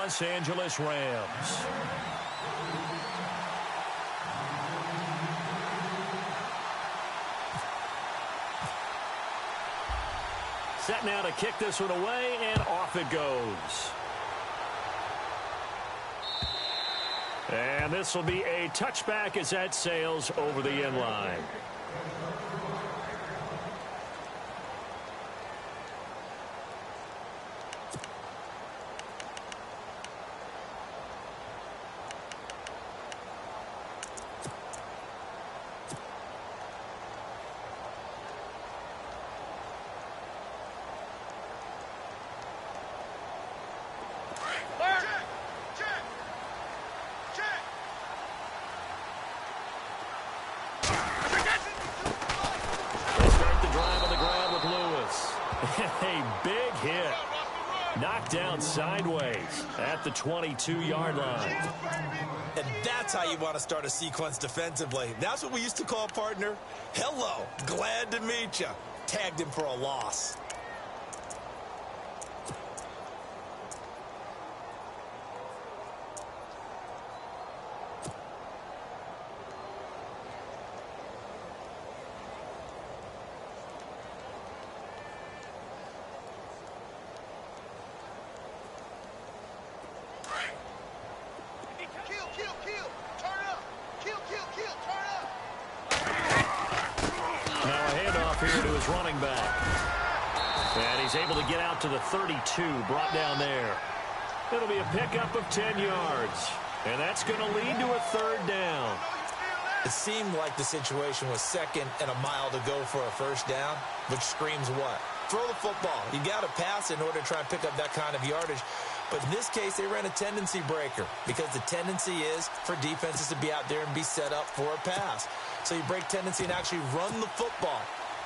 Los Angeles Rams. Set now to kick this one away, and off it goes. And this will be a touchback as that sails over the end line. A big hit. Knocked down sideways at the 22-yard line. And that's how you want to start a sequence defensively. That's what we used to call, partner, hello, glad to meet you. Tagged him for a loss. Running back. And he's able to get out to the 32, brought down there. It'll be a pickup of 10 yards. And that's going to lead to a third down. It seemed like the situation was second and a mile to go for a first down, which screams what? Throw the football. You got to pass in order to try and pick up that kind of yardage. But in this case, they ran a tendency breaker because the tendency is for defenses to be out there and be set up for a pass. So you break tendency and actually run the football.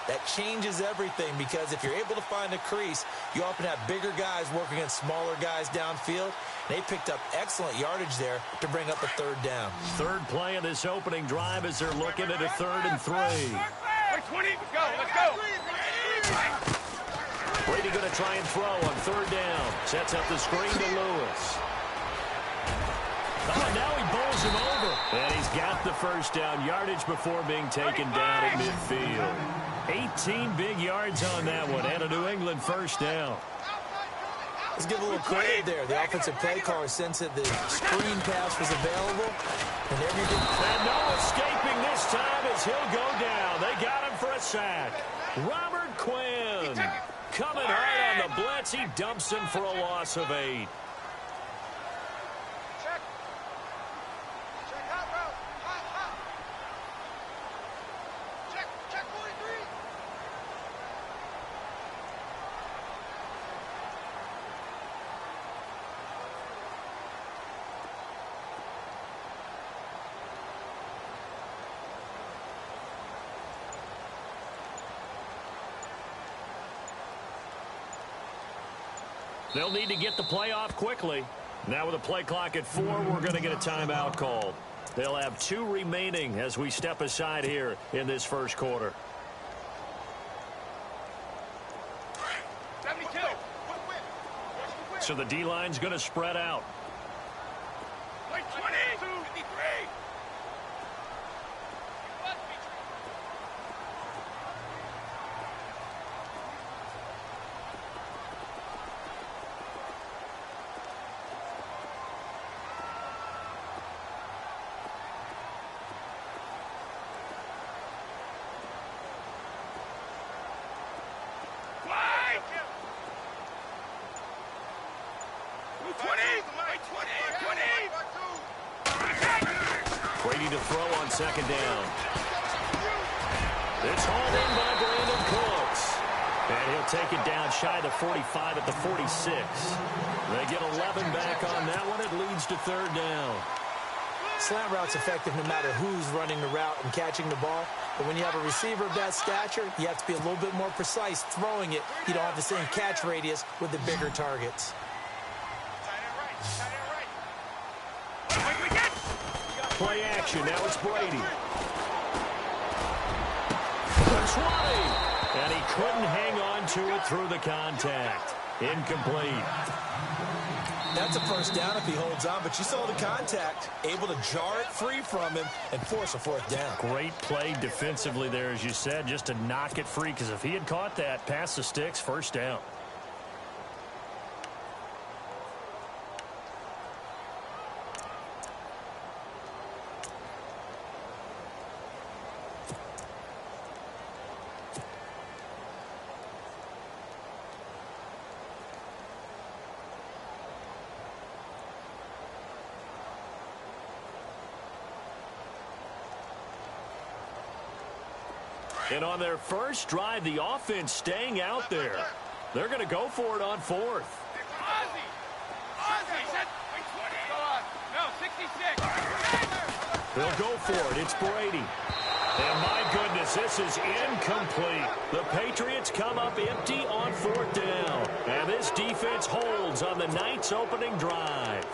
That changes everything because if you're able to find a crease, you often have bigger guys working against smaller guys downfield. They picked up excellent yardage there to bring up a third down. Third play of this opening drive as they're looking at a 3rd and 3. 20, let's go. Brady going to try and throw on 3rd down. Sets up the screen to Lewis. Oh, now he bowls him over. And he's got the first down yardage before being taken down at midfield. 18 big yards on that one, and a New England first down. Let's give a little credit there. The offensive play caller sensed that the screen pass was available, and everything. And no escaping this time as he'll go down. They got him for a sack. Robert Quinn coming hard on the blitz. He dumps him for a loss of 8. They'll need to get the play off quickly. Now with a play clock at 4, we're going to get a timeout called. They'll have 2 remaining as we step aside here in this first quarter. 72. So the D-line's going to spread out. 20, 53. Brady to throw on 2nd down. It's hauled in by Brandon Cooks. And he'll take it down shy of 45 at the 46. They get 11 back on that one. It leads to 3rd down. Slant route's effective no matter who's running the route and catching the ball. But when you have a receiver of that stature, you have to be a little bit more precise throwing it. You don't have the same catch radius with the bigger targets. Play action. Now it's Brady. The 20. And he couldn't hang on to it through the contact. Incomplete. That's a first down if he holds on, but you saw the contact, able to jar it free from him and force a fourth down. Great play defensively there, as you said, just to knock it free, because if he had caught that, past the sticks, first down. And on their first drive, the offense staying out there. They're going to go for it on fourth. Ozzy! Ozzy! Go on. No, 66. They'll go for it. It's Brady. And my goodness, this is incomplete. The Patriots come up empty on fourth down. And this defense holds on the Knights' opening drive.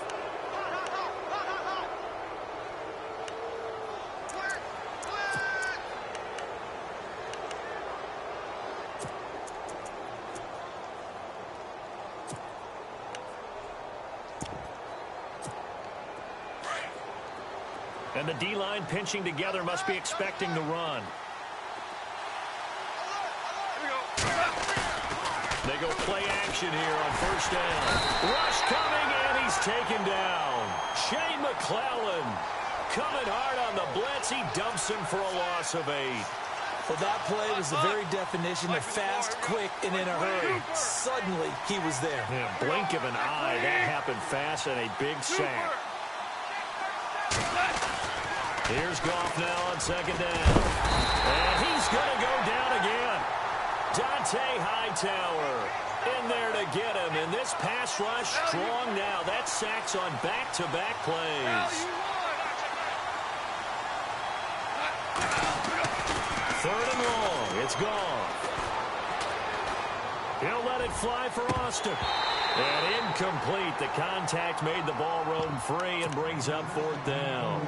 And the D-line pinching together must be expecting the run. They go play action here on first down. Rush coming, and he's taken down. Shane McClellan coming hard on the blitz. He dumps him for a loss of 8. Well, that play was the very definition of fast, quick, and in a hurry. Suddenly, he was there. Yeah, blink of an eye. That happened fast and a big sack. Here's Goff now on second down. And he's going to go down again. Dante Hightower in there to get him. And this pass rush strong now. That sacks on back-to-back plays. Third and long. It's gone. He'll let it fly for Austin. And incomplete. The contact made the ball roam free and brings up fourth down.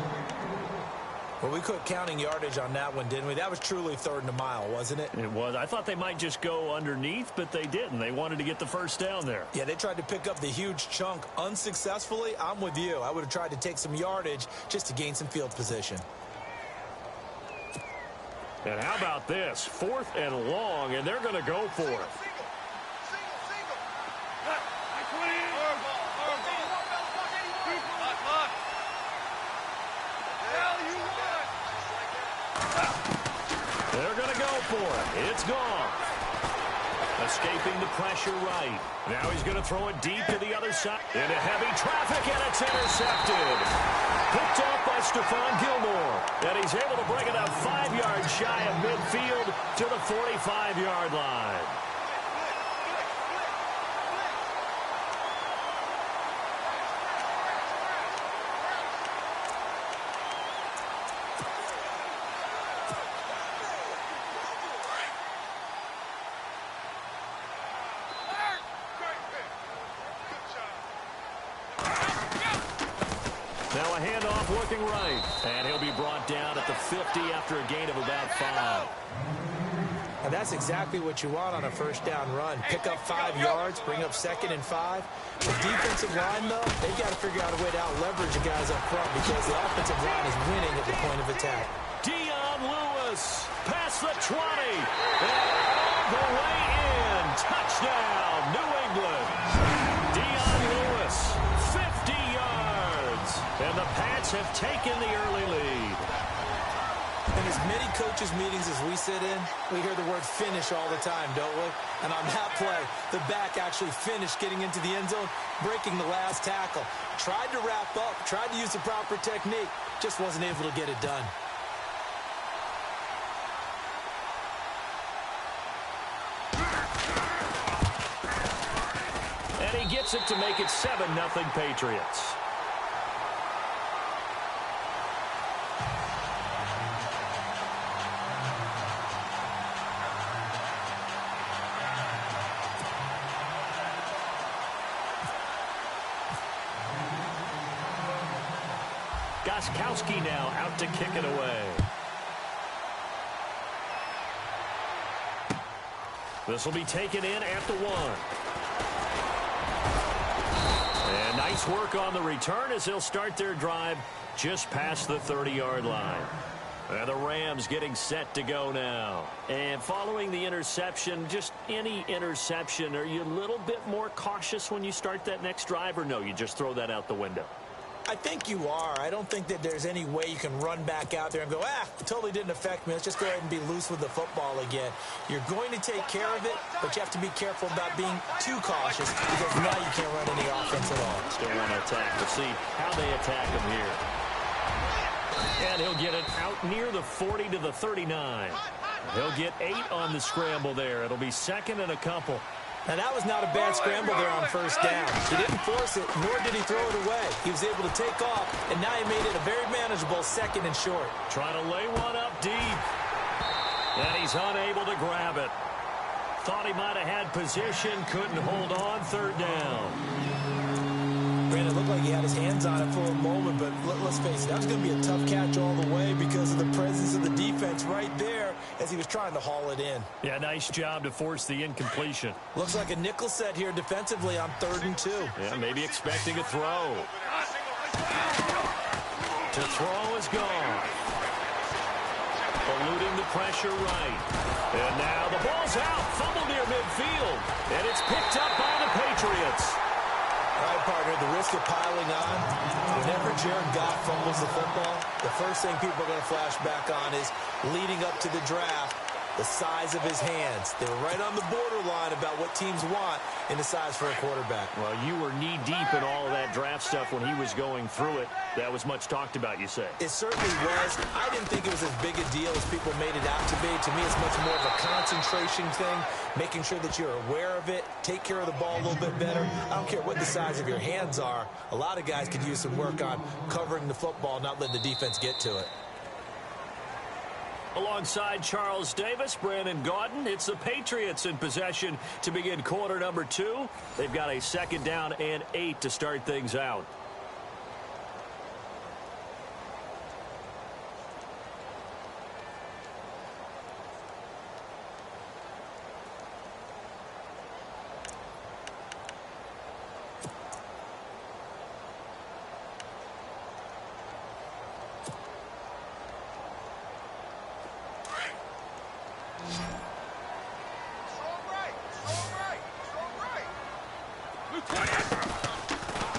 Well, we quit counting yardage on that one, didn't we? That was truly third and a mile, wasn't it? It was. I thought they might just go underneath, but they didn't. They wanted to get the first down there. Yeah, they tried to pick up the huge chunk unsuccessfully. I'm with you. I would have tried to take some yardage just to gain some field position. And how about this? Fourth and long, and they're going to go for it. They're going to go for it. It's gone. Escaping the pressure right. Now he's going to throw it deep to the other side. Into heavy traffic, and it's intercepted. Picked off by Stephon Gilmore. And he's able to bring it up 5 yards shy of midfield to the 45-yard line. Now a handoff looking right. And he'll be brought down at the 50 after a gain of about 5. And that's exactly what you want on a first down run. Pick up 5 yards, bring up 2nd and 5. The defensive line, though, they've got to figure out a way to out-leverage the guys up front because the offensive line is winning at the point of attack. Dion Lewis past the 20. And all the way in. Touchdown, New England. Dion Lewis, 50 yards. And the Pats have taken the early lead. In as many coaches' meetings as we sit in, we hear the word finish all the time, don't we? And on that play, the back actually finished getting into the end zone, breaking the last tackle. Tried to wrap up, tried to use the proper technique, just wasn't able to get it done. And he gets it to make it 7-0 Patriots. Gostkowski now out to kick it away. This will be taken in at the 1. And nice Nice work on the return as they'll start their drive just past the 30-yard line. And the Rams getting set to go now. And following the interception, just any interception, are you a little bit more cautious when you start that next drive, or no, you just throw that out the window? I think you are. I don't think that there's any way you can run back out there and go, it totally didn't affect me. Let's just go ahead and be loose with the football again. You're going to take care of it, but you have to be careful about being too cautious because now you can't run any offense at all. Still want to attack. We'll see how they attack him here. And he'll get it out near the 40 to the 39. He'll get 8 on the scramble there. It'll be second and a couple. Now, that was not a bad scramble there on first down. He didn't force it, nor did he throw it away. He was able to take off, and now he made it a very manageable second and short. Trying to lay one up deep. And he's unable to grab it. Thought he might have had position, couldn't hold on, third down. Brandon, it looked like he had his hands on it for a moment, but let's face it, that was going to be a tough catch all the way because of the presence of the defense right there as he was trying to haul it in. Yeah, nice job to force the incompletion. Looks like a nickel set here defensively on 3rd and 2. Yeah, maybe expecting a throw. To throw is gone. Eluding the pressure right. And now the ball's out. Fumble near midfield. And it's picked up by the Patriots. All right, partner, the risk of piling on. Whenever Jared Goff fumbles the football, the first thing people are going to flash back on is leading up to the draft, the size of his hands. They were right on the borderline about what teams want in the size for a quarterback. Well, you were knee-deep in all of that draft stuff when he was going through it. That was much talked about, you say. It certainly was. I didn't think it was as big a deal as people made it out to be. To me, it's much more of a concentration thing, making sure that you're aware of it, take care of the ball a little bit better. I don't care what the size of your hands are. A lot of guys could use some work on covering the football, not letting the defense get to it. Alongside Charles Davis, Brandon Gaudin, it's the Patriots in possession to begin quarter number 2. They've got a 2nd down and 8 to start things out.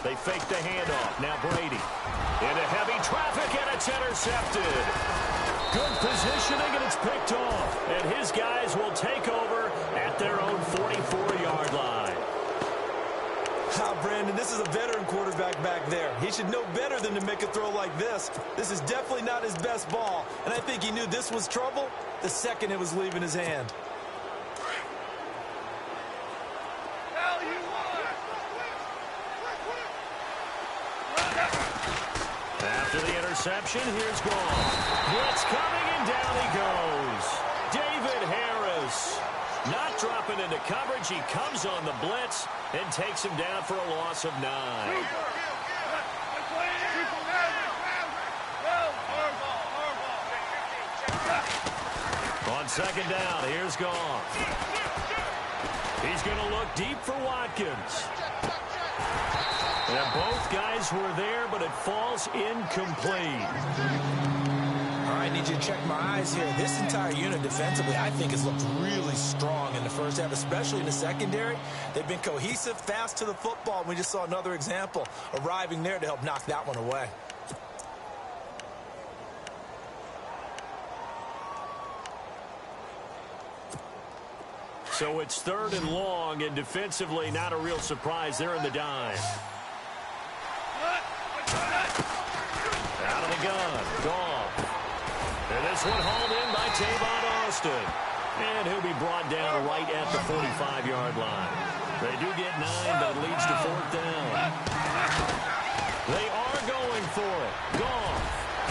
They fake the handoff. Now Brady into heavy traffic, and it's intercepted. Good positioning, and it's picked off. And his guys will take over at their own 44-yard line. Brandon, this is a veteran quarterback back there. He should know better than to make a throw like this. This is definitely not his best ball, and I think he knew this was trouble the second it was leaving his hand. After the interception, here's Goff. Blitz coming, and down he goes. David Harris. Not dropping into coverage. He comes on the blitz and takes him down for a loss of 9. On 2nd down, here's Goff. He's going to look deep for Watkins. And both guys were there, but it falls incomplete. All right, I need you to check my eyes here. This entire unit defensively, I think, has looked really strong in the first half, especially in the secondary. They've been cohesive, fast to the football, and we just saw another example arriving there to help knock that one away. So it's 3rd and long, and defensively, not a real surprise. They're in the dime. Out of the gun, Goff. And this one hauled in by Tavon Austin. And he'll be brought down right at the 45-yard line. They do get 9, but it leads to 4th down. They are going for it. Goff.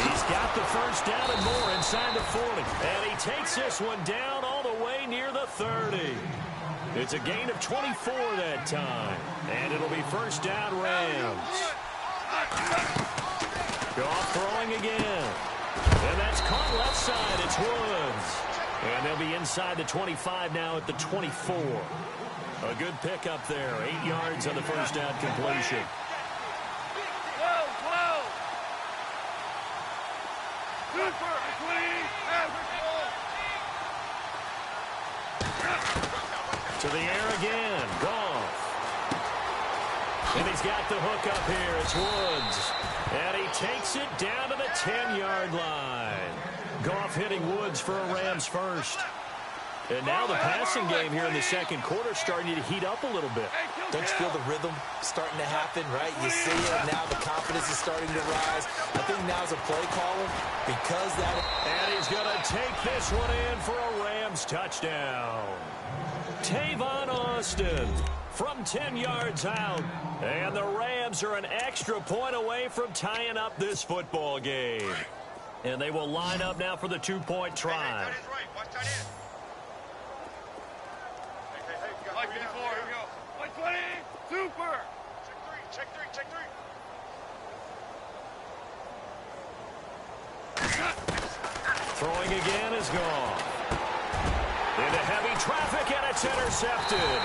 He's got the 1st down and more inside the 40. And he takes this one down all the way near the 30. It's a gain of 24 that time. And it'll be 1st down Rams. Goff throwing again. And that's caught left side. It's Woods. And they'll be inside the 25 now at the 24. A good pickup there. 8 yards on the 1st down completion. To the air again. Goff. And he's got the hook up here. It's Woods. And he takes it down to the 10-yard line. Goff hitting Woods for a Rams first. And now the passing game here in the second quarter starting to heat up a little bit. Don't you feel the rhythm starting to happen, right? You see it now. The confidence is starting to rise. I think now's a play caller because that. And he's going to take this one in for a Rams touchdown. Tavon Austin from 10 yards out. And the Rams are an extra point away from tying up this football game. And they will line up now for the two-point try. Like before, here we go. 120, super. Check three. Throwing again is gone. Into heavy traffic, and it's intercepted.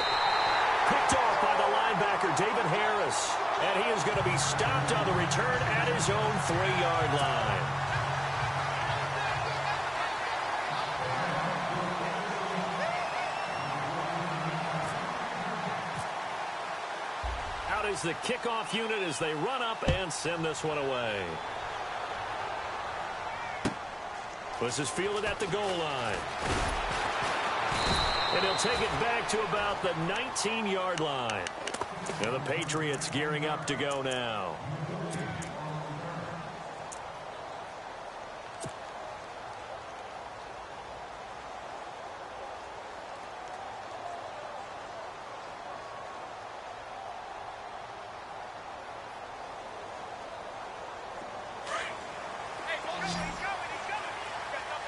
Picked off by the linebacker, David Harris. And he is going to be stopped on the return at his own 3-yard line. Out is the kickoff unit as they run up and send this one away. This is fielded at the goal line. And he'll take it back to about the 19-yard line. And the Patriots gearing up to go now.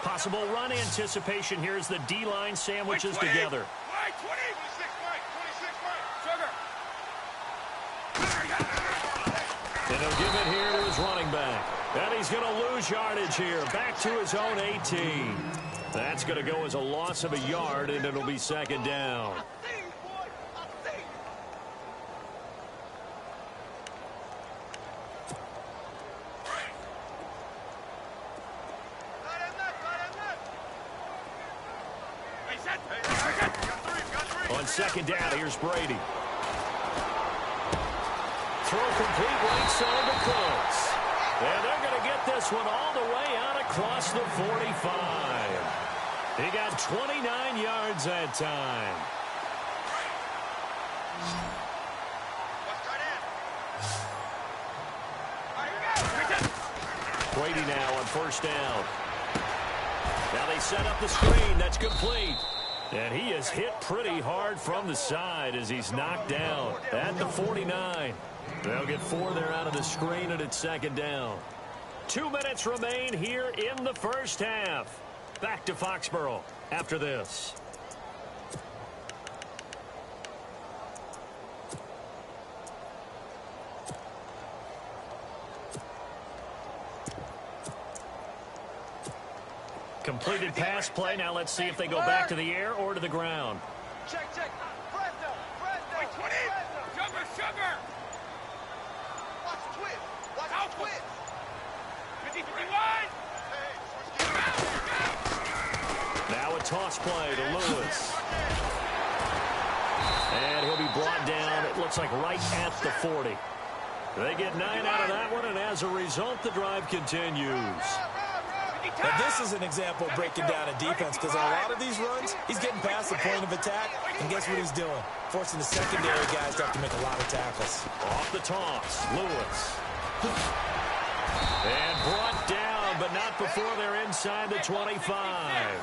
Possible run anticipation here as the D-line sandwiches together. And he'll give it here to his running back. And he's going to lose yardage here. Back to his own 18. That's going to go as a loss of a yard, and it'll be second down. On second down, here's Brady. Throw complete right side to Cooks. And they're going to get this one all the way out across the 45. He got 29 yards that time. Brady now on first down. Now they set up the screen. That's complete. And he is hit pretty hard from the side as he's knocked down at the 49. They'll get 4 there out of the screen, and it's second down. 2 minutes remain here in the first half. Back to Foxborough after this. Completed pass play. Now let's see if they go back to the air or to the ground. Check. Fresno. 20. Sugar. Watch twist. 50-51. Now a toss play to Lewis. And he'll be brought down, it looks like right at the 40. They get 9 out of that one, and as a result, the drive continues. Now, this is an example of breaking down a defense because on a lot of these runs, he's getting past the point of attack, and guess what he's doing? Forcing the secondary guys to have to make a lot of tackles. Off the toss, Lewis. And brought down, but not before they're inside the 25.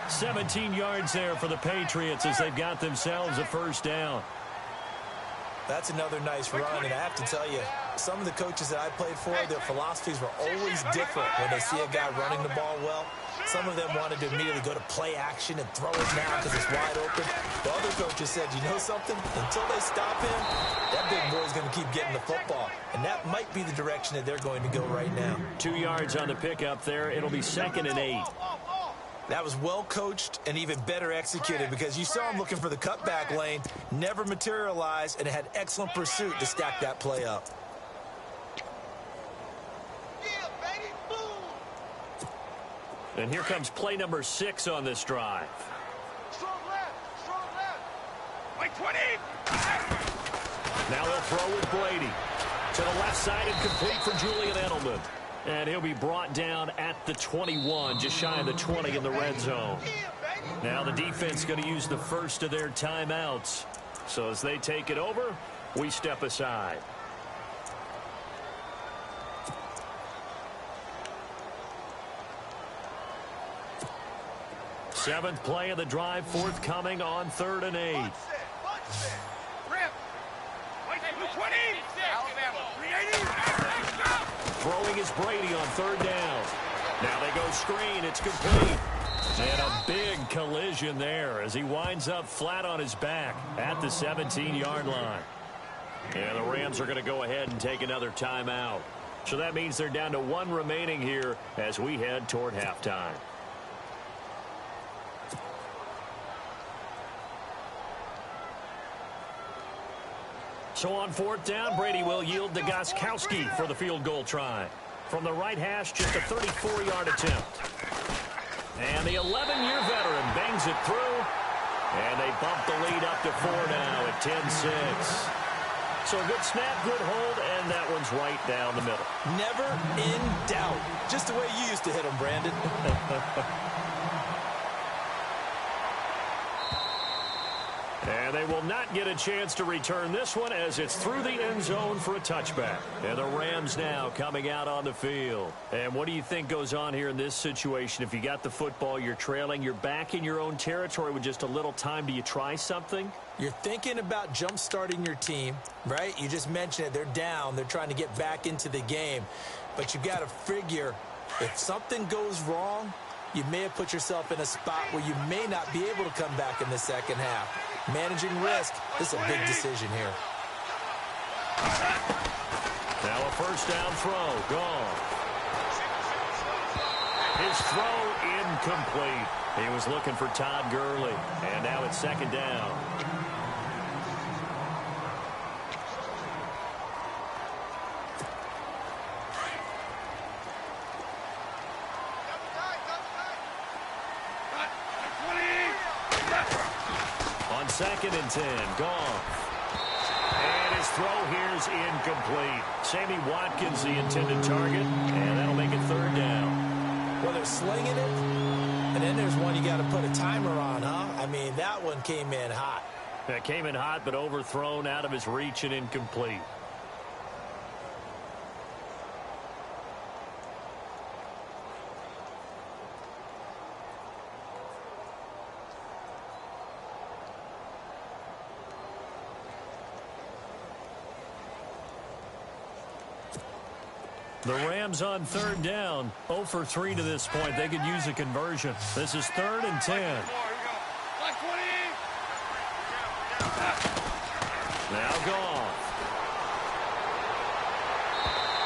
17 yards there for the Patriots as they've got themselves a first down. That's another nice run, and I have to tell you, some of the coaches that I played for, their philosophies were always different when they see a guy running the ball well. Some of them wanted to immediately go to play action and throw it now because it's wide open. The other coaches said, you know something? Until they stop him, that big boy's going to keep getting the football. And that might be the direction that they're going to go right now. 2 yards on the pickup there. It'll be 2nd and 8. That was well coached and even better executed because you saw him looking for the cutback lane, never materialized, and had excellent pursuit to stack that play up. And here comes play number 6 on this drive. Strong left. 20. Now they'll throw with Brady. To the left side and complete for Julian Edelman. And he'll be brought down at the 21, just shy of the 20 in the red zone. Now the defense going to use the first of their timeouts. So as they take it over, we step aside. Seventh play of the drive forthcoming on 3rd and 8. Throwing is Brady on 3rd down. Now they go screen. It's complete. And a big collision there as he winds up flat on his back at the 17-yard line. And the Rams are going to go ahead and take another timeout. So that means they're down to 1 remaining here as we head toward halftime. So on 4th down, Brady will yield to Gostkowski for the field goal try. From the right hash, just a 34-yard attempt. And the 11-year veteran bangs it through. And they bump the lead up to 4 now at 10-6. So a good snap, good hold, and that one's right down the middle. Never in doubt. Just the way you used to hit them, Brandon. And they will not get a chance to return this one as it's through the end zone for a touchback. And the Rams now coming out on the field. And what do you think goes on here in this situation? If you got the football, you're trailing, you're back in your own territory with just a little time. Do you try something? You're thinking about jump-starting your team, right? You just mentioned it. They're down. They're trying to get back into the game. But you got to figure if something goes wrong, you may have put yourself in a spot where you may not be able to come back in the second half. Managing risk, this is a big decision here. Now a first down throw, gone. His throw incomplete. He was looking for Todd Gurley, and now it's 2nd down. On 2nd and 10, gone. And his throw here's incomplete. Sammy Watkins, the intended target, and that'll make it 3rd down. Well, they're slinging it, and then there's one you got to put a timer on, huh? I mean, that one came in hot. That came in hot, but overthrown, out of his reach, and incomplete. The Rams on 3rd down, 0 for 3 to this point. They could use a conversion. This is 3rd and 10. Now gone.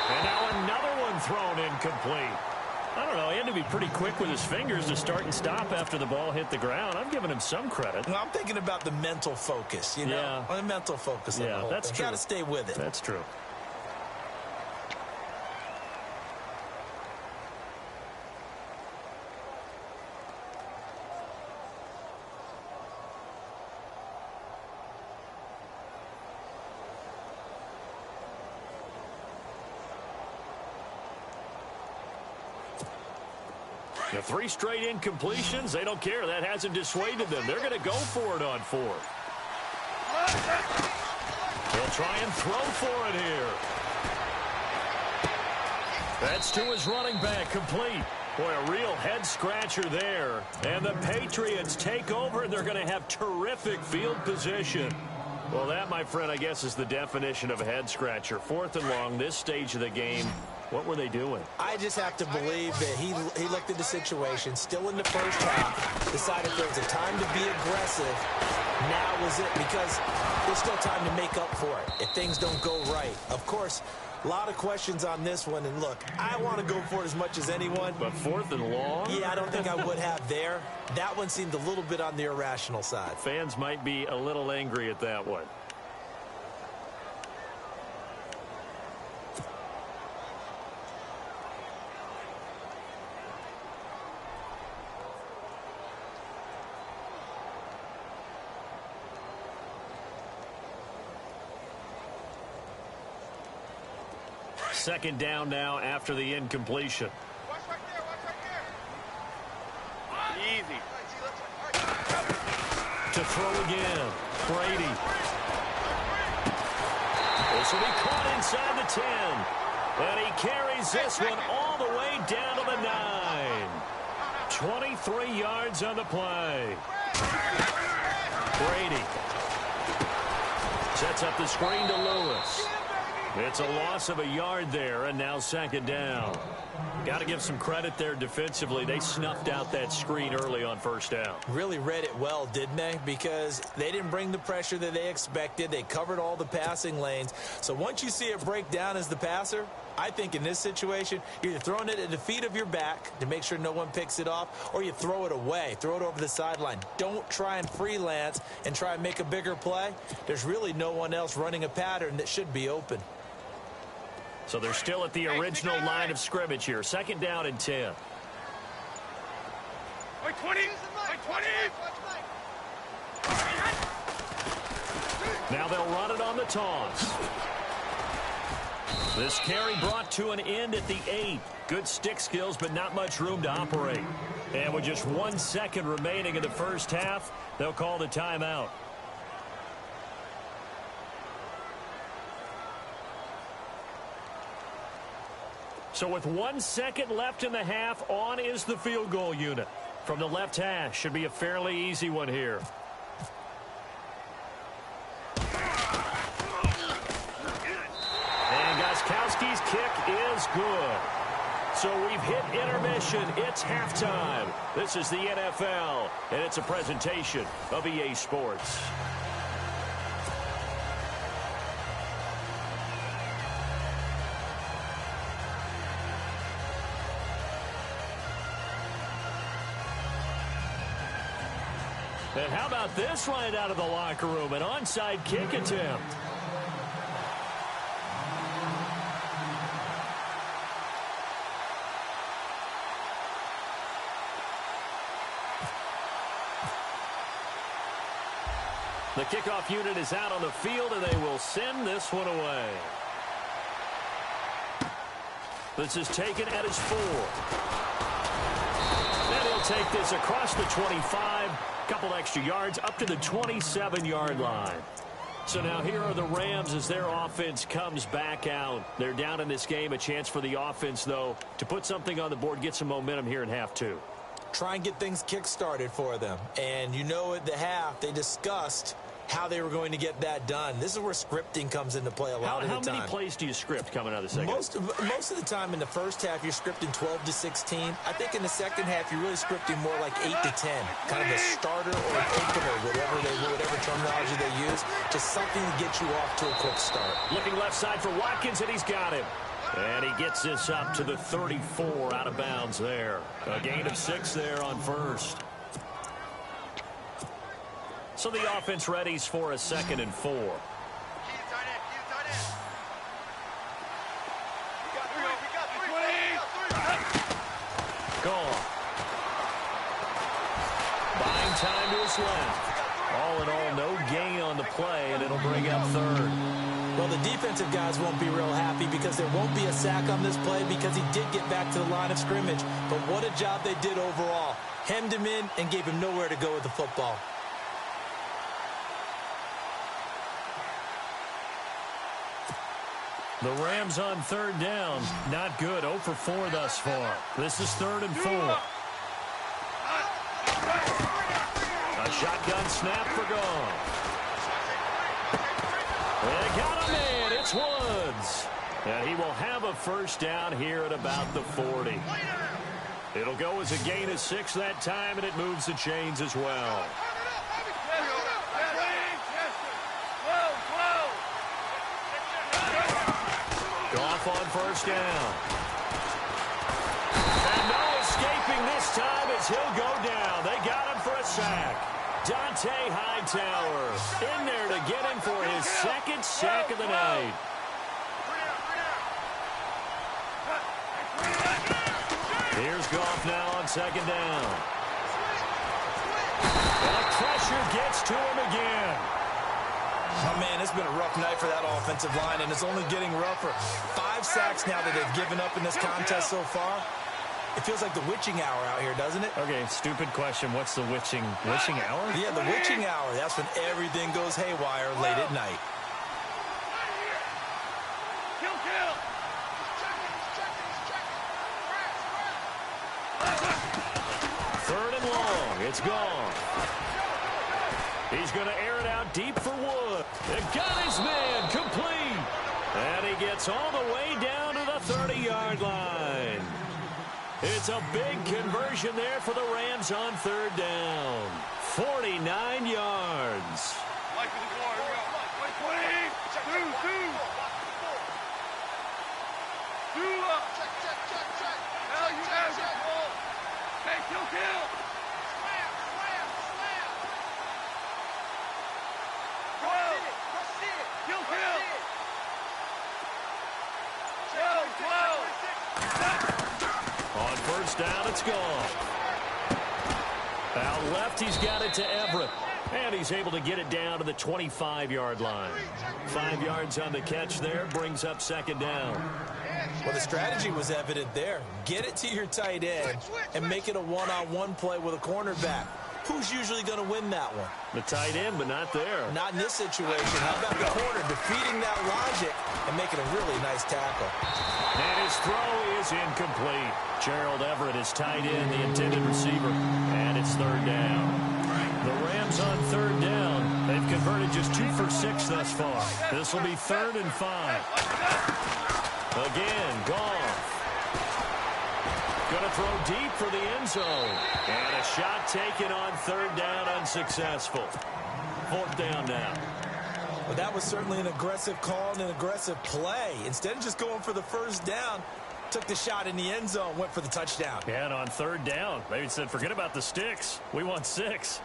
And now another one thrown incomplete. I don't know. He had to be pretty quick with his fingers to start and stop after the ball hit the ground. I'm giving him some credit. Well, I'm thinking about the mental focus, you know? Yeah. The mental focus on the whole that's thing. true. Got to stay with it. That's true. The 3 straight incompletions, they don't care. That hasn't dissuaded them. They're going to go for it on 4th. They'll try and throw for it here. That's to his running back, complete. Boy, a real head-scratcher there. And the Patriots take over, and they're going to have terrific field position. Well, that, my friend, I guess is the definition of a head-scratcher. 4th and long, this stage of the game. What were they doing? I just have to believe that he looked at the situation, still in the first half, decided there was a time to be aggressive. Now was it, because there's still time to make up for it if things don't go right. Of course, a lot of questions on this one, and look, I want to go for it as much as anyone. But 4th and long? Yeah, I don't think I would have there. That one seemed a little bit on the irrational side. Fans might be a little angry at that one. second down now after the incompletion. Watch right there. Easy. To throw again. Brady. This will be caught inside the 10. And he carries this one all the way down to the 9. 23 yards on the play. Brady sets up the screen to Lewis. It's a loss of a yard there, and now second down. Got to give some credit there defensively. They snuffed out that screen early on first down. Really read it well, didn't they? Because they didn't bring the pressure that they expected. They covered all the passing lanes. So once you see it break down as the passer, I think in this situation, you're either throwing it at the feet of your back to make sure no one picks it off, or you throw it away, throw it over the sideline. Don't try and freelance and try and make a bigger play. There's really no one else running a pattern that should be open. So they're still at the original line of scrimmage here. Second down and 10. Wait, 20. Wait, 20. Now they'll run it on the toss. This carry brought to an end at the 8. Good stick skills, but not much room to operate. And with just 1 second remaining in the first half, they'll call the timeout. So with 1 second left in the half, on is the field goal unit. From the left hash, should be a fairly easy one here. And Gostkowski's kick is good. So we've hit intermission. It's halftime. This is the NFL, and it's a presentation of EA Sports. And how about this right out of the locker room? An onside kick attempt. The kickoff unit is out on the field, and they will send this one away. This is taken at his 4. And he'll take this across the 25. Couple extra yards up to the 27-yard line. So now here are the Rams as their offense comes back out. They're down in this game. A chance for the offense, though, to put something on the board, get some momentum here in half 2. Try and get things kick-started for them. And you know at the half, they discussed how they were going to get that done. This is where scripting comes into play a lot of the time. How many plays do you script coming out of the second? Most of the time in the first half, you're scripting 12 to 16. I think in the second half, you're really scripting more like 8 to 10. Kind of a starter or an opener, whatever terminology they use. Just something to get you off to a quick start. Looking left side for Watkins, and he's got him. And he gets this up to the 34 out of bounds there. A gain of 6 there on first. So the offense readies for a 2nd and 4. Gone. Buying time to his left. All in all, no gain on the play, and it'll bring up 3rd. Well, the defensive guys won't be real happy because there won't be a sack on this play because he did get back to the line of scrimmage. But what a job they did overall. Hemmed him in and gave him nowhere to go with the football. The Rams on 3rd down. Not good. 0 for 4 thus far. This is 3rd and 4. A shotgun snap for Gone. They got him in. It's Woods. And he will have a first down here at about the 40. It'll go as a gain of 6 that time, and it moves the chains as well. Goff on first down. And no escaping this time as he'll go down. They got him for a sack. Dante Hightower in there to get him for his 2nd sack of the night. Here's Goff now on 2nd down. And the pressure gets to him again. Oh, man, it's been a rough night for that offensive line, and it's only getting rougher. 5 sacks now that they've given up in this contest so far. It feels like the witching hour out here, doesn't it? Okay, stupid question. What's the witching hour? Yeah, the witching hour. That's when everything goes haywire late at night. Kill. Third and long. It's gone. He's going to air it out deep for Wood. They got his man complete. And he gets all the way down to the 30-yard line. It's a big conversion there for the Rams on third down. 49 yards. Like the ball. Here we go. 20. Two up. Check. Now you guys get the ball. Hey, kill. Slam. Kill. 12. On first down, it's gone. Out left, he's got it to Everett. And he's able to get it down to the 25-yard line. 5 yards on the catch there, brings up second down. Well, the strategy was evident there. Get it to your tight end and make it a one-on-one play with a cornerback. Who's usually going to win that one? The tight end, but not there. Not in this situation. How about the corner defeating that logic and making a really nice tackle? And his throw is incomplete. Gerald Everett is tight end, the intended receiver. And it's third down. The Rams on third down. They've converted just 2 for 6 thus far. This will be 3rd and 5. Again, Goff. Going to throw deep for the end zone. And a shot taken on third down, unsuccessful. 4th down now. Well, that was certainly an aggressive call and an aggressive play. Instead of just going for the first down, took the shot in the end zone, went for the touchdown. Yeah, and on third down, they said, forget about the sticks. We want 6.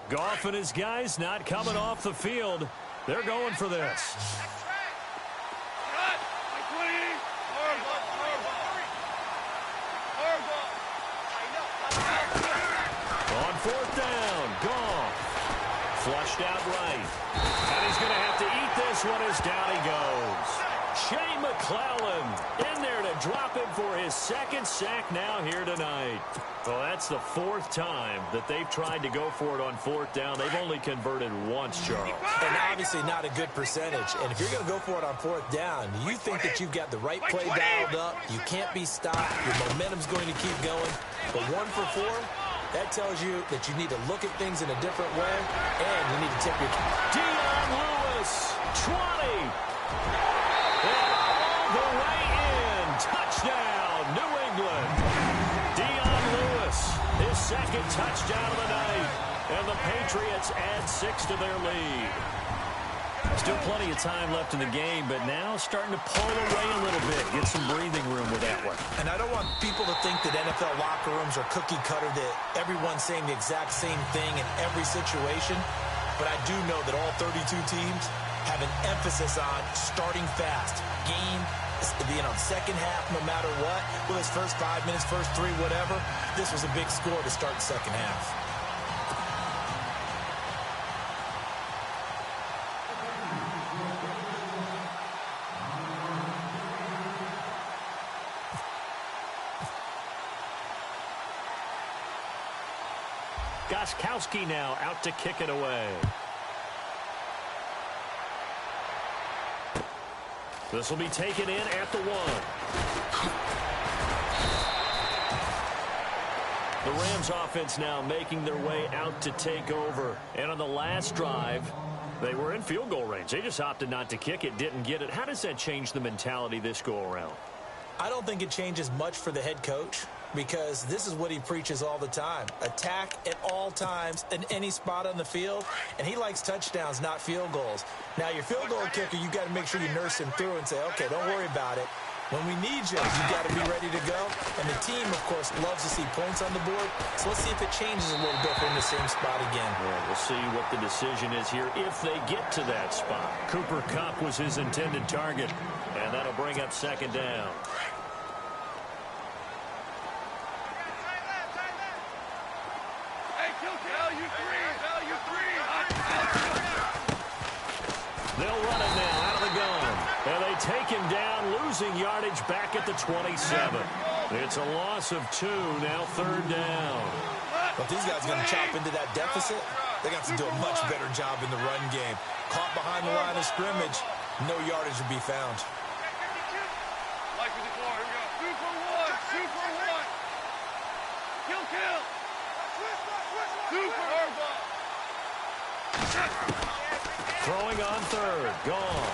Goff and his guys not coming off the field. They're going for this. On 4th down, Goff. Flushed out right. And he's going to have to eat this one as down he goes. Shane McClellan in there to drop him for his 2nd sack now here tonight. Well, that's the 4th time that they've tried to go for it on 4th down. They've only converted once, Charles. And obviously not a good percentage. And if you're going to go for it on 4th down, you think that you've got the right play dialed up. You can't be stopped. Your momentum's going to keep going. But 1 for 4, that tells you that you need to look at things in a different way, and you need to tip your... Dion Lewis, 20. And all the way in. Touchdown, New England. Dion Lewis, his 2nd touchdown of the night. And the Patriots add 6 to their lead. Still plenty of time left in the game, but now starting to pull away a little bit. Get some breathing room with that one. And I don't want people to think that NFL locker rooms are cookie cutter, that everyone's saying the exact same thing in every situation. But I do know that all 32 teams have an emphasis on starting fast. Game, second half, no matter what. Well, it's first 5 minutes, first 3, whatever. This was a big score to start the second half. Gostkowski now out to kick it away. This will be taken in at the 1. The Rams offense now making their way out to take over. And on the last drive, they were in field goal range. They just opted not to kick it, didn't get it. How does that change the mentality this go around? I don't think it changes much for the head coach, because this is what he preaches all the time. Attack at all times in any spot on the field, and he likes touchdowns, not field goals. Now, your field goal kicker, you got to make sure you nurse him through and say, okay, don't worry about it. When we need you, you got to be ready to go. And the team, of course, loves to see points on the board. So let's see if it changes a little bit from the same spot again. Well, we'll see what the decision is here if they get to that spot. Cooper Kupp was his intended target. And And that'll bring up second down. They'll run it now out of the gun. And they take him down, losing yardage back at the 27. It's a loss of 2, now third down. But these guys are going to chop into that deficit. They're going to have to do a much better job in the run game. Caught behind the line of scrimmage, no yardage to be found. Throwing on third. Gone.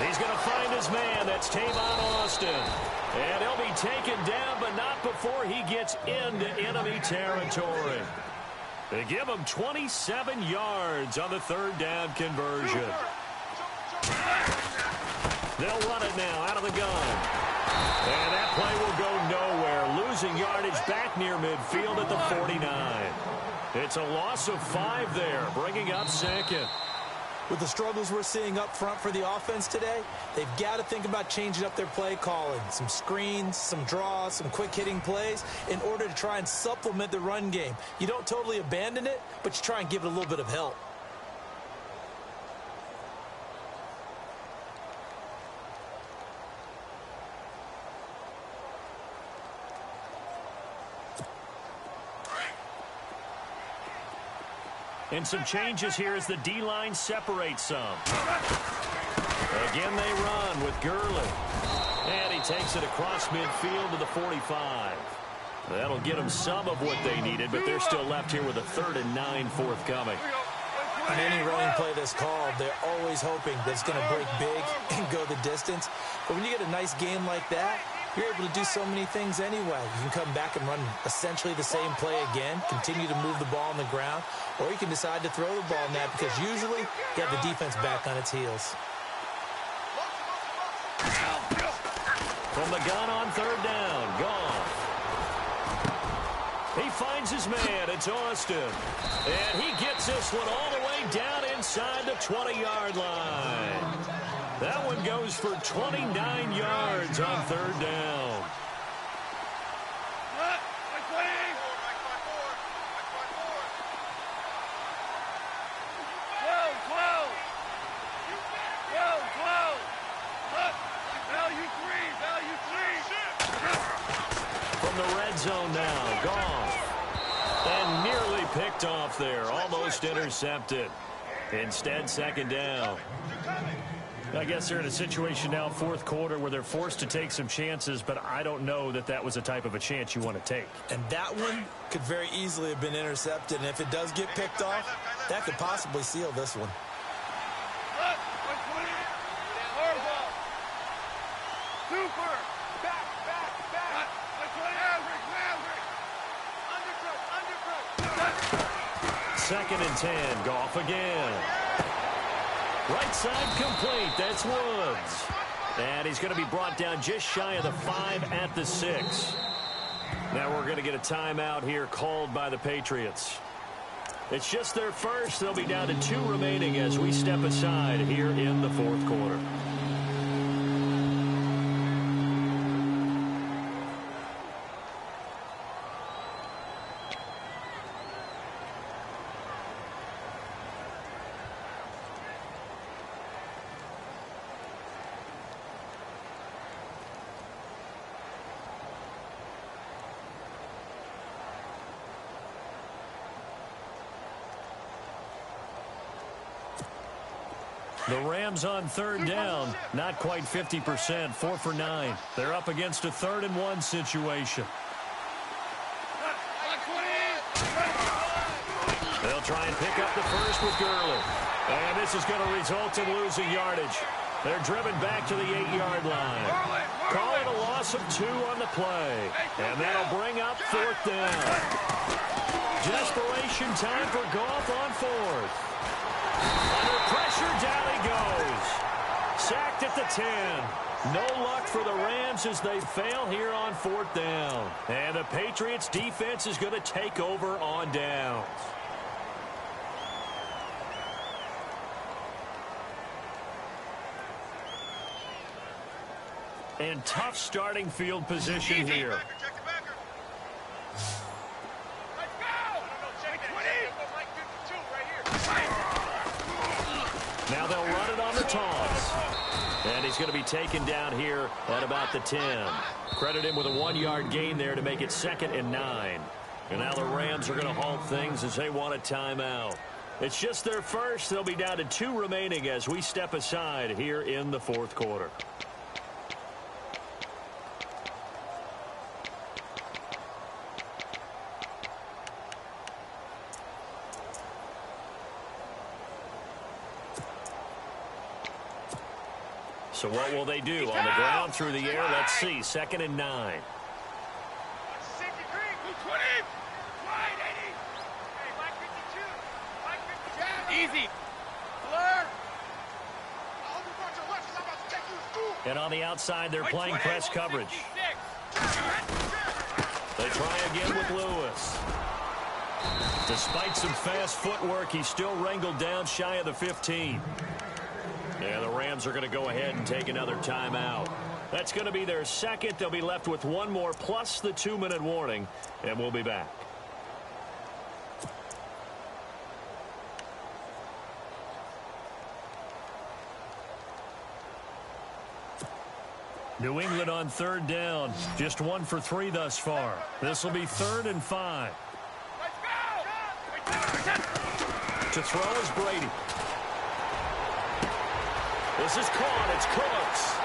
He's going to find his man. That's Tavon Austin. And he'll be taken down, but not before he gets into enemy territory. They give him 27 yards on the third down conversion. They'll run it now out of the gun. And that play will go nowhere. Losing yardage back near midfield at the 49. It's a loss of 5 there, bringing up second. With the struggles we're seeing up front for the offense today, they've got to think about changing up their play calling. Some screens, some draws, some quick-hitting plays in order to try and supplement the run game. You don't totally abandon it, but you try and give it a little bit of help. And some changes here as the D-line separates some. Again, they run with Gurley. And he takes it across midfield to the 45. That'll get them some of what they needed, but they're still left here with a 3rd and 9 forthcoming. On any running play that's called, they're always hoping that it's going to break big and go the distance. But when you get a nice game like that, you're able to do so many things anyway. You can come back and run essentially the same play again, continue to move the ball on the ground, or you can decide to throw the ball now because usually you have the defense back on its heels. From the gun on third down, gone. He finds his man. It's Austin. And he gets this one all the way down inside the 20-yard line. That one goes for 29 yards on third down. From the red zone now, gone. And nearly picked off there, almost intercepted. Instead, second down. I guess they're in a situation now, fourth quarter, where they're forced to take some chances, but I don't know that that was the type of a chance you want to take. And that one could very easily have been intercepted, and if it does get picked off, that could possibly seal this one. Second and 10, Goff again. Right side complete. That's Woods. And he's going to be brought down just shy of the 5 at the 6. Now we're going to get a timeout here called by the Patriots. It's just their first. They'll be down to 2 remaining as we step aside here in the fourth quarter. The Rams on third down, not quite 50%, 4 for 9. They're up against a 3rd and 1 situation. They'll try and pick up the first with Gurley. And this is going to result in losing yardage. They're driven back to the 8-yard line. Call it a loss of 2 on the play. And that'll bring up 4th down. Desperation time for Goff on 4th. Under pressure, down he goes. Sacked at the 10. No luck for the Rams as they fail here on 4th down. And the Patriots defense is going to take over on downs. And tough starting field position here. Now they'll run it on the toss. And he's going to be taken down here at about the 10. Credit him with a 1-yard gain there to make it 2nd and 9. And now the Rams are going to halt things as they want a timeout. It's just their first. They'll be down to 2 remaining as we step aside here in the 4th quarter. So what will they do? On the ground, through the air, let's see. 2nd and 9. Easy. And on the outside, they're playing press coverage. They try again with Lewis. Despite some fast footwork, he's still wrangled down shy of the 15. Yeah, the Rams are going to go ahead and take another timeout. That's going to be their second. They'll be left with 1 more plus the 2-minute warning, and we'll be back. New England on 3rd down. Just 1 for 3 thus far. This will be 3rd and 5. To throw is Brady. This is caught. It's Cooks.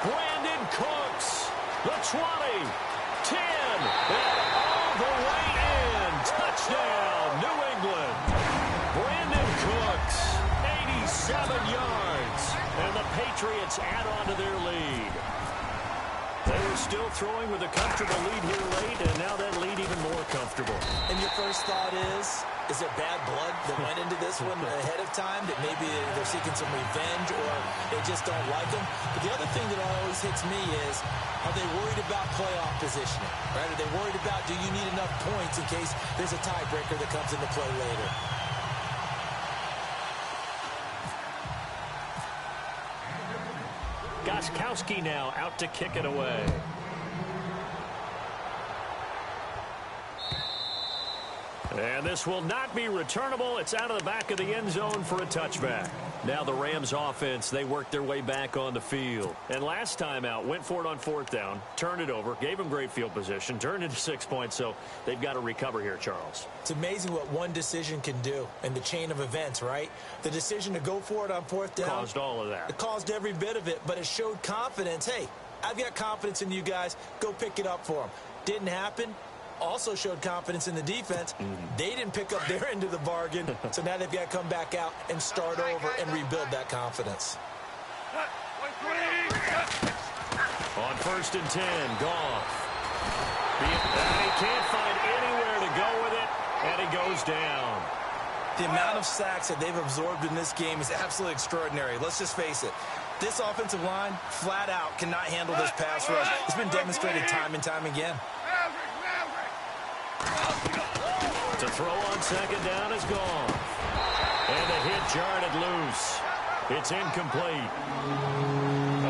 Brandon Cooks. The 20. 10. And all the way in. Touchdown, New England. Brandon Cooks. 87 yards. And the Patriots add on to their lead. They were still throwing with a comfortable lead here late, and now that lead even more comfortable. And your first thought is there bad blood that went into this one ahead of time, that maybe they're seeking some revenge or they just don't like him? But the other thing that always hits me is, are they worried about playoff positioning? Right? Are they worried about, do you need enough points in case there's a tiebreaker that comes into play later? Gostkowski now out to kick it away. And this will not be returnable. It's out of the back of the end zone for a touchback. Now the Rams offense, they worked their way back on the field. And last time out, went for it on 4th down, turned it over, gave them great field position, turned into 6 points, so they've got to recover here, Charles. It's amazing what one decision can do in the chain of events, right? The decision to go for it on 4th down caused all of that. It caused every bit of it, but it showed confidence. Hey, I've got confidence in you guys. Go pick it up for them. Didn't happen. Also showed confidence in the defense. They didn't pick up their end of the bargain, so now they've got to come back out and start over and rebuild that confidence. On 1st and 10, Goff. He can't find anywhere to go with it, and he goes down. The amount of sacks that they've absorbed in this game is absolutely extraordinary. Let's just face it. This offensive line, flat out, cannot handle this pass rush. It's been demonstrated time and time again. To throw on 2nd down is gone. And the hit jarred loose. It's incomplete.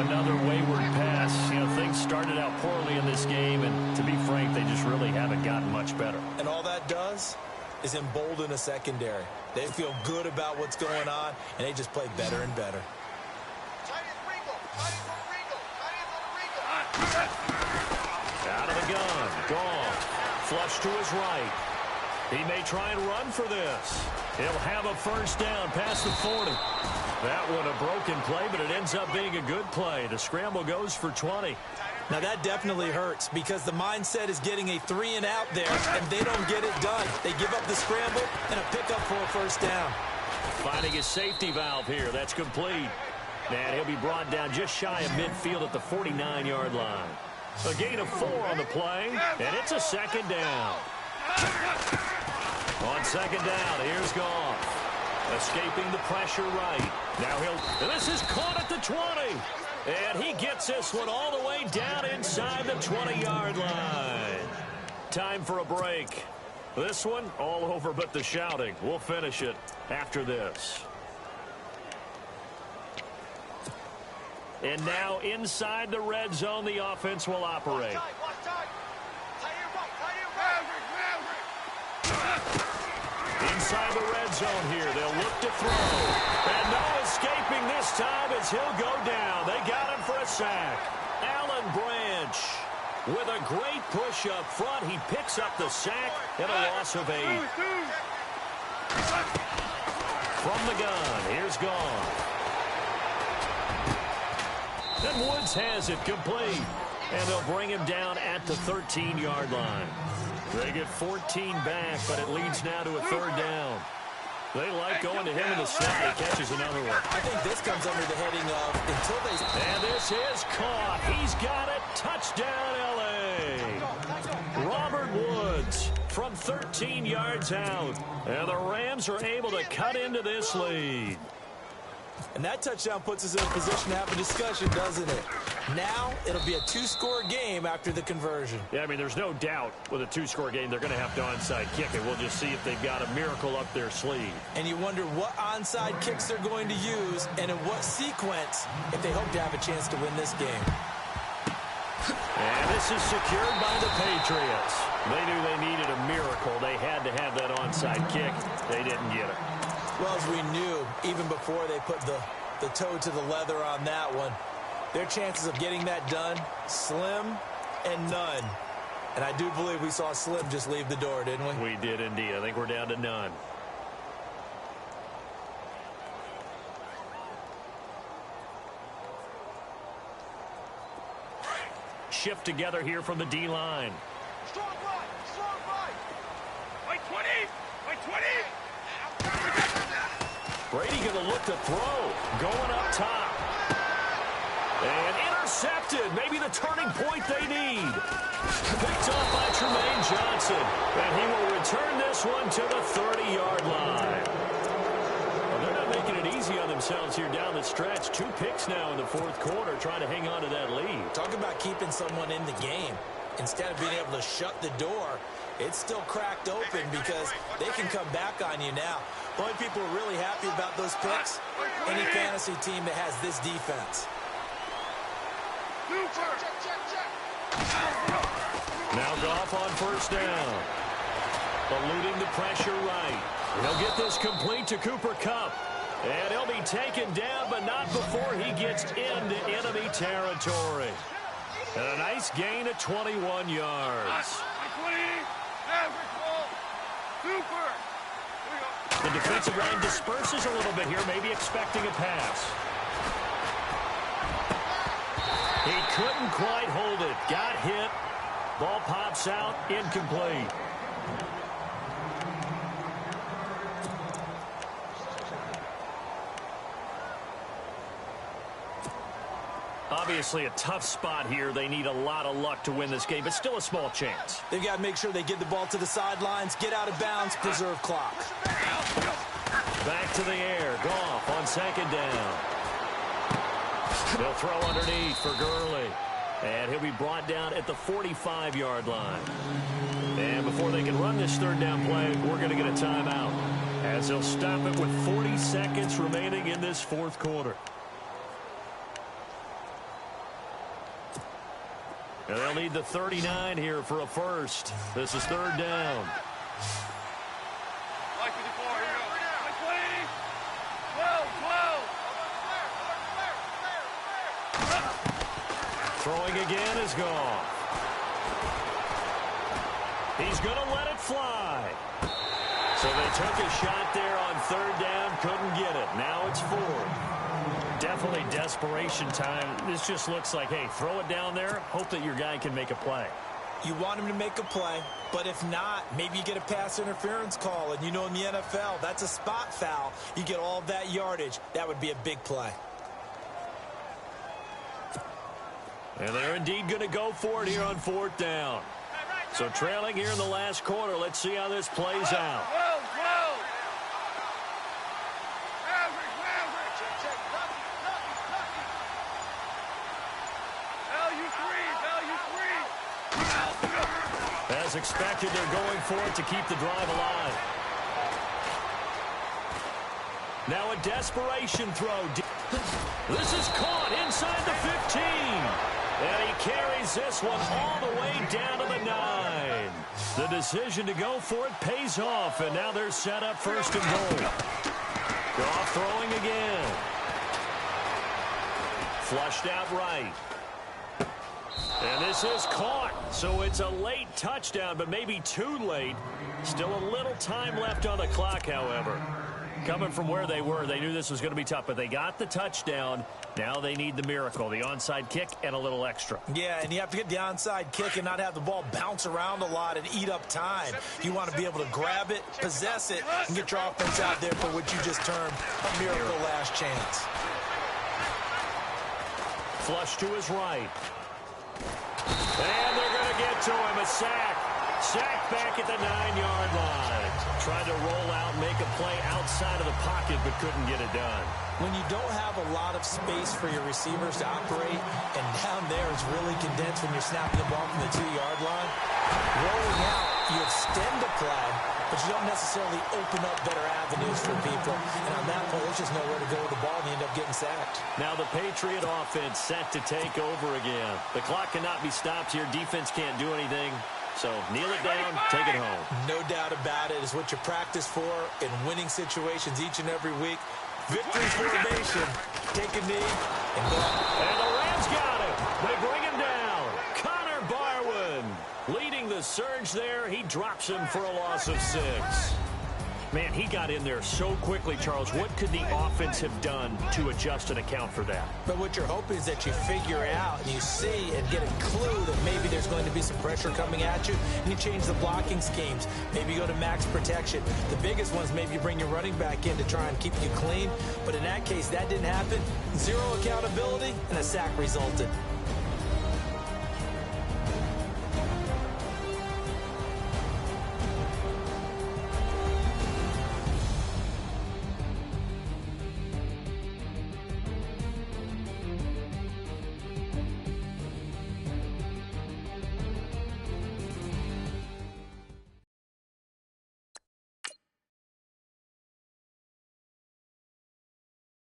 Another wayward pass. You know, things started out poorly in this game, and to be frank, they just really haven't gotten much better. And all that does is embolden a secondary. They feel good about what's going on, and they just play better and better. Out of the gun. Goff. Flush to his right. He may try and run for this. He'll have a 1st down past the 40. That one a broken play, but it ends up being a good play. The scramble goes for 20. Now that definitely hurts because the mindset is getting a 3 and out there, and they don't get it done. They give up the scramble and a pickup for a 1st down. Finding his safety valve here. That's complete. And he'll be brought down just shy of midfield at the 49-yard line. A gain of 4 on the play, and it's a 2nd down. On 2nd down, here's Goff. Escaping the pressure right. Now and this is caught at the 20. And he gets this one all the way down inside the 20-yard line. Time for a break. This one, all over but the shouting. We'll finish it after this. And now inside the red zone, the offense will operate. Inside the red zone here, they'll look to throw. And no escaping this time as he'll go down. They got him for a sack. Alan Branch with a great push up front. He picks up the sack and a loss of 8. From the gun, here's Gone. And Woods has it complete. And they'll bring him down at the 13-yard line. They get 14 back, but it leads now to a 3rd down. They like going to him in the slot. He catches another one. I think this comes under the heading of until they... And this is caught. He's got it. Touchdown, L.A. Robert Woods from 13 yards out. And the Rams are able to cut into this lead. And that touchdown puts us in a position to have a discussion, doesn't it? Now, it'll be a 2-score game after the conversion. Yeah, I mean, there's no doubt with a 2-score game, they're going to have to onside kick it. We'll just see if they've got a miracle up their sleeve. And you wonder what onside kicks they're going to use and in what sequence if they hope to have a chance to win this game. And this is secured by the Patriots. They knew they needed a miracle. They had to have that onside kick. They didn't get it. Well, as we knew, even before they put the toe to the leather on that one, their chances of getting that done, slim and none. And I do believe we saw Slim just leave the door, didn't we? We did indeed. I think we're down to none. Shift together here from the D-line. Strong right, strong right. By 20, by 20. Brady going to look to throw. Going up top. And intercepted. Maybe the turning point they need. Picked off by Tremaine Johnson. And he will return this one to the 30-yard line. Well, they're not making it easy on themselves here down the stretch. 2 picks now in the 4th quarter, trying to hang on to that lead. Talk about keeping someone in the game. Instead of being able to shut the door, it's still cracked open because they can come back on you now. The only people who are really happy about those picks, any fantasy team that has this defense. Now Goff on 1st down. Eluding the pressure right. He'll get this complete to Cooper Kupp. And he'll be taken down, but not before he gets into enemy territory. And a nice gain of 21 yards. The defensive line disperses a little bit here, maybe expecting a pass. He couldn't quite hold it. Got hit. Ball pops out. Incomplete. Obviously a tough spot here. They need a lot of luck to win this game, but still a small chance. They've got to make sure they get the ball to the sidelines, get out of bounds, preserve clock. Back to the air. Goff on 2nd down. They'll throw underneath for Gurley. And he'll be brought down at the 45-yard line. And before they can run this 3rd down play, we're going to get a timeout, as they'll stop it with 40 seconds remaining in this 4th quarter. And they'll need the 39 here for a first. This is 3rd down. Throwing again is Goff. He's going to let it fly. So they took a shot there on 3rd down, couldn't get it. Now it's 4th. Definitely desperation time. This just looks like, hey, throw it down there, hope that your guy can make a play. You want him to make a play, but if not, maybe you get a pass interference call. And you know in the NFL, that's a spot foul. You get all of that yardage. That would be a big play. And they're indeed going to go for it here on 4th down. So trailing here in the last quarter, let's see how this plays out. As expected, they're going for it to keep the drive alive. Now a desperation throw. This is caught inside the 15. And he carries this one all the way down to the 9. The decision to go for it pays off, and now they're set up first and goal. Goff throwing again. Flushed out right. And this is caught. So it's a late touchdown, but maybe too late. Still a little time left on the clock, however. Coming from where they were, they knew this was going to be tough, but they got the touchdown. Now they need the miracle, the onside kick and a little extra. Yeah, and you have to get the onside kick and not have the ball bounce around a lot and eat up time. You want to be able to grab it, possess it, and get your offense out there for what you just termed a miracle last chance. Flush to his right. And they're going to get to him, a sack. Sack back at the 9-yard line. Tried to roll out, make a play outside of the pocket, but couldn't get it done. When you don't have a lot of space for your receivers to operate, and down there it's really condensed when you're snapping the ball from the 2-yard line, rolling out, you extend the play, but you don't necessarily open up better avenues for people. And on that point, there's just nowhere to go with the ball, and you end up getting sacked. Now the Patriot offense set to take over again. The clock cannot be stopped here. Defense can't do anything. So kneel it down, take it home. No doubt about it. It's what you practice for in winning situations each and every week. Victory formation. Take a knee and go. And the Rams got him. They bring him down. Connor Barwin leading the surge there. He drops him for a loss of 6. Man, he got in there so quickly, Charles. What could the offense have done to adjust and account for that? But what you're hoping is that you figure out and you see and get a clue that maybe there's going to be some pressure coming at you, and you change the blocking schemes. Maybe you go to max protection. The biggest ones, maybe you bring your running back in to try and keep you clean. But in that case, that didn't happen. Zero accountability, and a sack resulted.